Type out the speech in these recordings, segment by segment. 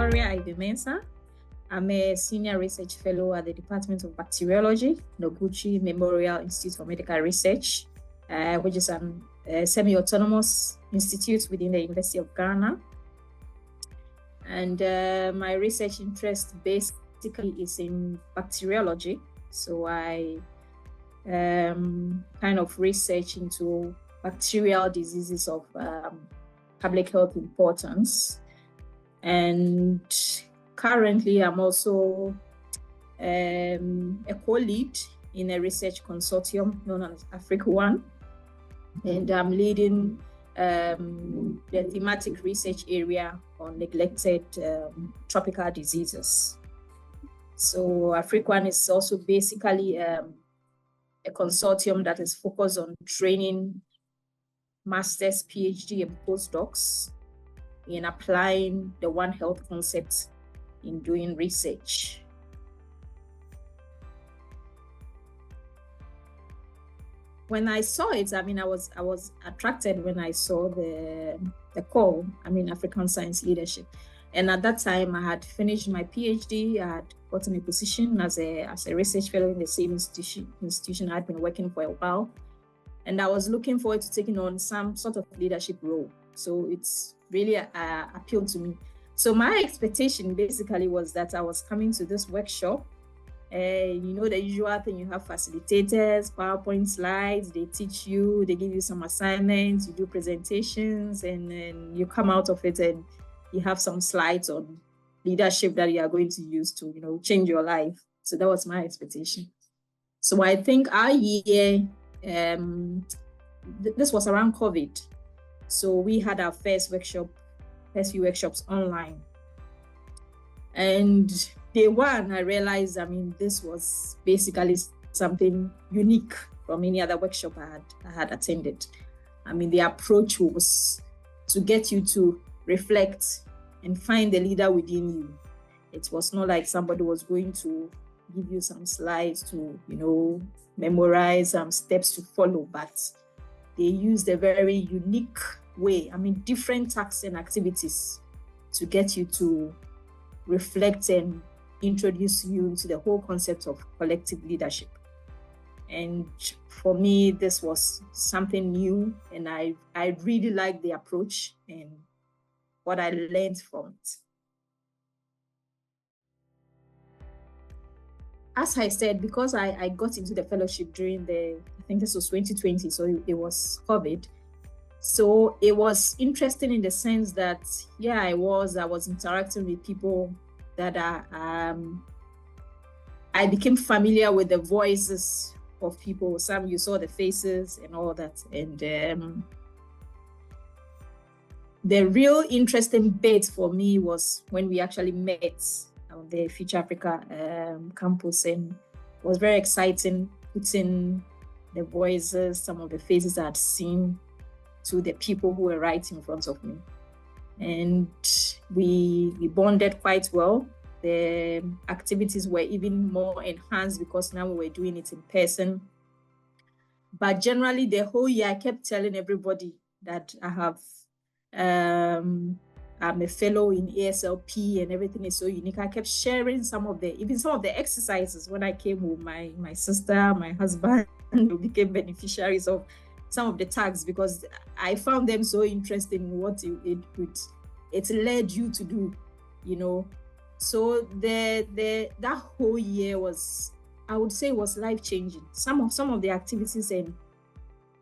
Gloria Mensah. I'm a senior research fellow at the Department of Bacteriology, Noguchi Memorial Institute for Medical Research, which is a semi-autonomous institute within the University of Ghana. And my research interest basically is in bacteriology. So I kind of research into bacterial diseases of public health importance. And currently, I'm also a co-lead in a research consortium known as Africa One, and I'm leading the thematic research area on neglected tropical diseases. So Africa One is also basically a consortium that is focused on training masters, PhD, and postdocs in applying the One Health concept in doing research. When I saw it, I was attracted when I saw the call, African Science Leadership. And at that time, I had finished my PhD. I had gotten a position as a research fellow in the same institution I had been working for a while. And I was looking forward to taking on some sort of leadership role. So it's really appealed to me. So my expectation basically was that I was coming to this workshop. The usual thing, you have facilitators, PowerPoint slides, they teach you, they give you some assignments, you do presentations, and then you come out of it and you have some slides on leadership that you are going to use to, change your life. So that was my expectation. So I think our year, this was around COVID. So we had our first few workshops online. And day one, I realized, this was basically something unique from any other workshop I had attended. The approach was to get you to reflect and find the leader within you. It was not like somebody was going to give you some slides to, memorize some steps to follow, but they used a very unique way, different tasks and activities to get you to reflect and introduce you to the whole concept of collective leadership. And for me, this was something new, and I really liked the approach and what I learned from it. As I said, because I got into the fellowship during I think this was 2020, so it was COVID. So it was interesting in the sense that, I was interacting with people that I became familiar with the voices of people. Some you saw the faces and all that. And the real interesting bit for me was when we actually met on the Future Africa campus, and it was very exciting putting the voices, some of the faces I had seen, to the people who were right in front of me. And we bonded quite well. The activities were even more enhanced because now we were doing it in person. But generally, the whole year, I kept telling everybody that I'm a fellow in ASLP and everything is so unique. I kept sharing some of the exercises. When I came home, my sister, my husband became beneficiaries of some of the tags because I found them so interesting what it led you to do, So that whole year was, I would say, was life-changing. Some of the activities and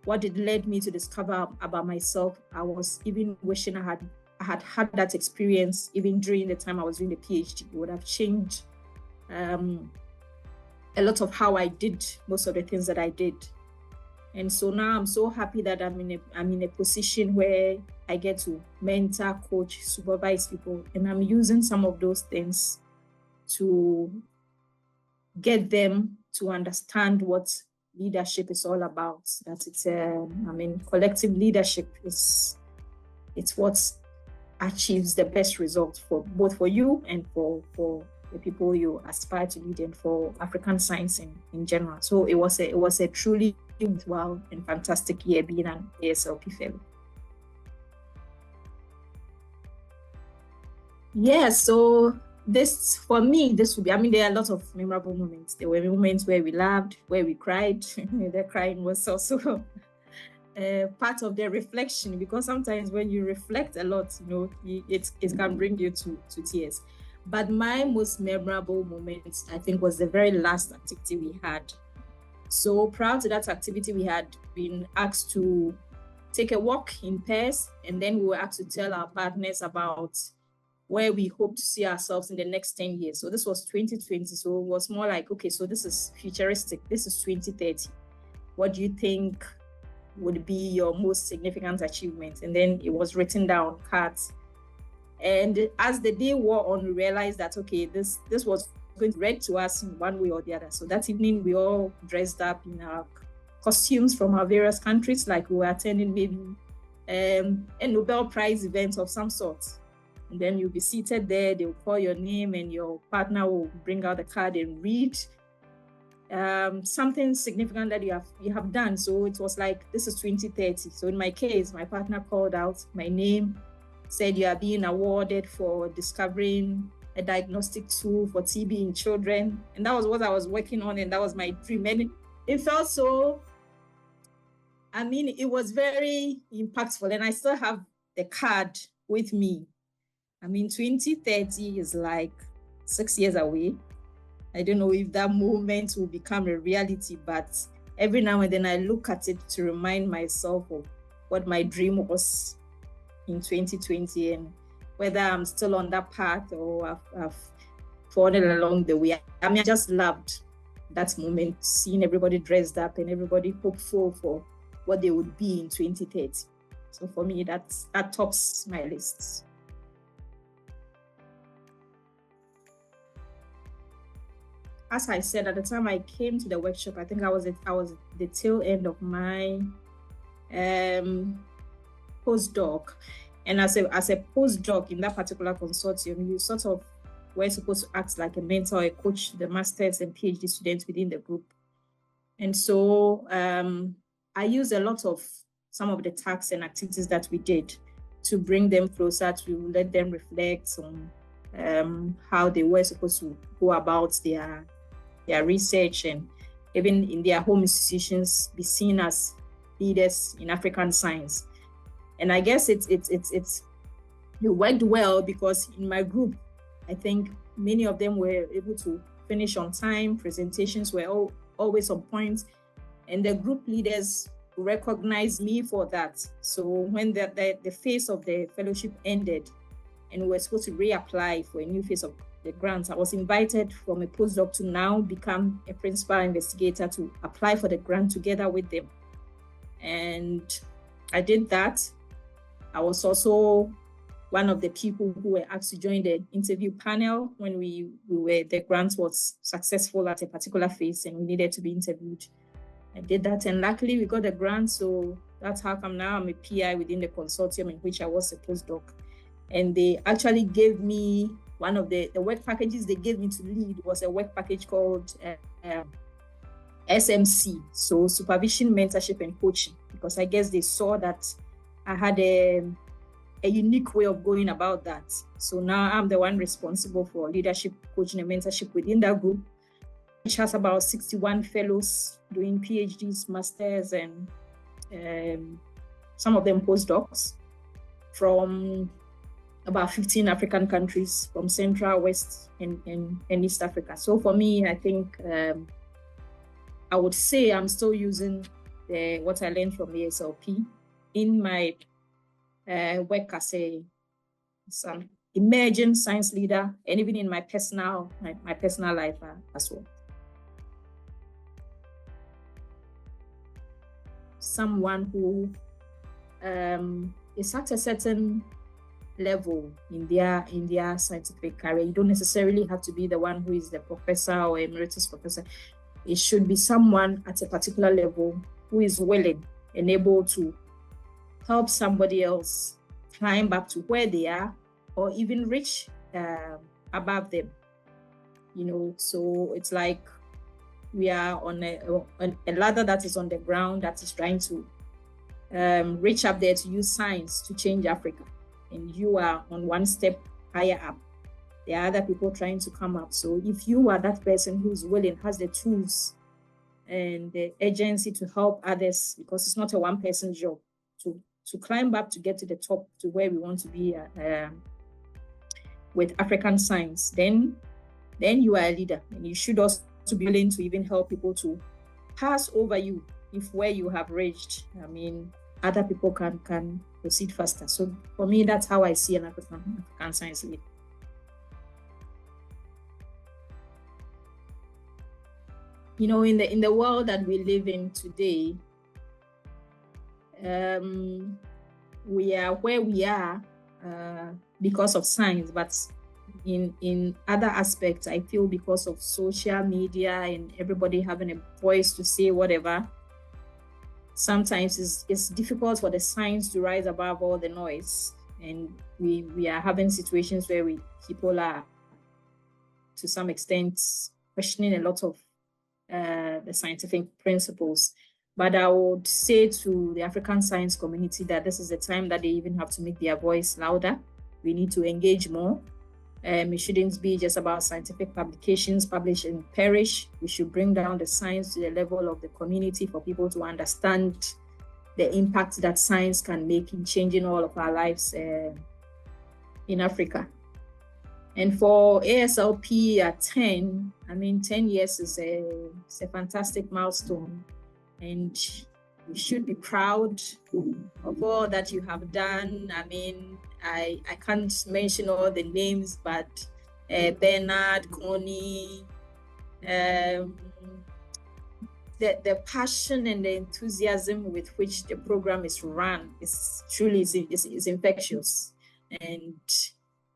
what it led me to discover about myself, I was even wishing I had that experience even during the time I was doing the PhD. It would have changed a lot of how I did most of the things that I did. And so now I'm so happy that I'm in a position where I get to mentor, coach, supervise people, and I'm using some of those things to get them to understand what leadership is all about. That it's collective leadership it's what achieves the best results for both for you and for the people you aspire to lead and for African science in general. So it was a truly worthwhile and fantastic year being an ASLP fellow. Yeah, so this, for me, this would be, I mean, there are a lot of memorable moments. There were moments where we laughed, where we cried. The crying was also part of the reflection, because sometimes when you reflect a lot, it can bring you to tears. But my most memorable moment, I think, was the very last activity we had. So prior to that activity, we had been asked to take a walk in pairs, and then we were asked to tell our partners about where we hope to see ourselves in the next 10 years. So this was 2020. So it was more like, okay, so this is futuristic. This is 2030. What do you think would be your most significant achievement? And then it was written down, cards. And as the day wore on, we realized that, okay, this was going to be read to us in one way or the other. So that evening, we all dressed up in our costumes from our various countries, like we were attending maybe a Nobel Prize event of some sort. And then you'll be seated there, they'll call your name, and your partner will bring out the card and read something significant that you have done. So it was like, this is 2030. So in my case, my partner called out my name, said you are being awarded for discovering a diagnostic tool for TB in children. And that was what I was working on, and that was my dream. And it felt so, I mean, it was very impactful, and I still have the card with me. I mean, 2030 is like 6 years away. I don't know if that moment will become a reality, but every now and then I look at it to remind myself of what my dream was in 2020, and whether I'm still on that path or I've fallen along the way. I mean, I just loved that moment, seeing everybody dressed up and everybody hopeful for what they would be in 2030. So for me, that tops my list. As I said, at the time I came to the workshop, I think I was the tail end of my postdoc. And as a postdoc in that particular consortium, you sort of were supposed to act like a mentor or a coach to the masters and PhD students within the group. And so I used a lot of some of the tasks and activities that we did to bring them closer, to let them reflect on how they were supposed to go about their research, and even in their home institutions, be seen as leaders in African science. And I guess it worked well, because in my group, I think many of them were able to finish on time. Presentations were always on point, and the group leaders recognized me for that. So when the phase of the fellowship ended and we were supposed to reapply for a new phase of the grants, I was invited from a postdoc to now become a principal investigator to apply for the grant together with them. And I did that. I was also one of the people who were asked to join the interview panel when the grant was successful at a particular phase and we needed to be interviewed. I did that, and luckily we got the grant. So that's how come now I'm a PI within the consortium in which I was a postdoc. And they actually gave me one of the work packages they gave me to lead was a work package called SMC, so supervision, mentorship, and coaching, because I guess they saw that I had a unique way of going about that. So now I'm the one responsible for leadership, coaching, and mentorship within that group, which has about 61 fellows doing PhDs, masters, and some of them postdocs from about 15 African countries, from Central, West, and East Africa. So for me, I think I would say I'm still using what I learned from the ASLP in my work as an emerging science leader, and even in my personal life as well. Someone who is at a certain level in their scientific career. You don't necessarily have to be the one who is the professor or emeritus professor. It should be someone at a particular level who is willing and able to help somebody else climb up to where they are, or even reach above them. So it's like we are on a ladder that is on the ground, that is trying to reach up there to use science to change Africa. And you are on one step higher up. There are other people trying to come up. So if you are that person who's willing, has the tools and the agency to help others, because it's not a one-person job, to climb up to get to the top, to where we want to be with African science, then you are a leader, and you should also be willing to even help people to pass over you if where you have reached, I mean, other people can proceed faster. So for me, that's how I see an African science leader. You know, in the world that we live in today, we are where we are because of science, but in other aspects, I feel because of social media and everybody having a voice to say whatever, sometimes it's difficult for the science to rise above all the noise. And we are having situations where people are, to some extent, questioning a lot of the scientific principles. But I would say to the African science community that this is the time that they even have to make their voice louder. We need to engage more. It shouldn't be just about scientific publications, publish and perish. We should bring down the science to the level of the community for people to understand the impact that science can make in changing all of our lives in Africa. And for ASLP at 10, I mean, 10 years is a fantastic milestone. And you should be proud of all that you have done. I mean, I can't mention all the names, but Bernard, Connie, the passion and the enthusiasm with which the program is run is truly is infectious. And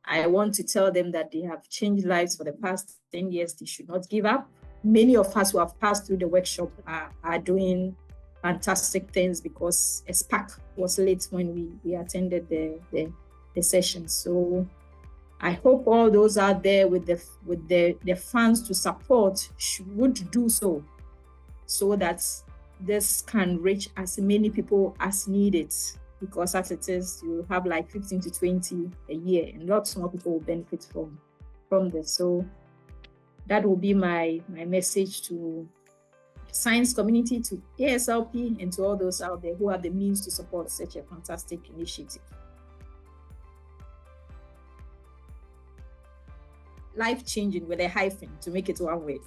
I want to tell them that they have changed lives for the past 10 years. They should not give up. Many of us who have passed through the workshop are doing fantastic things, because a spark was lit when we attended the session. So I hope all those out there with the funds to support would do so that this can reach as many people as needed. Because as it is, you have like 15 to 20 a year, and lots more people will benefit from this. So that will be my message to the science community, to ASLP, and to all those out there who have the means to support such a fantastic initiative. Life-changing with a hyphen to make it one word.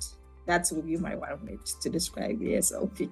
That will be my one word to describe ASLP.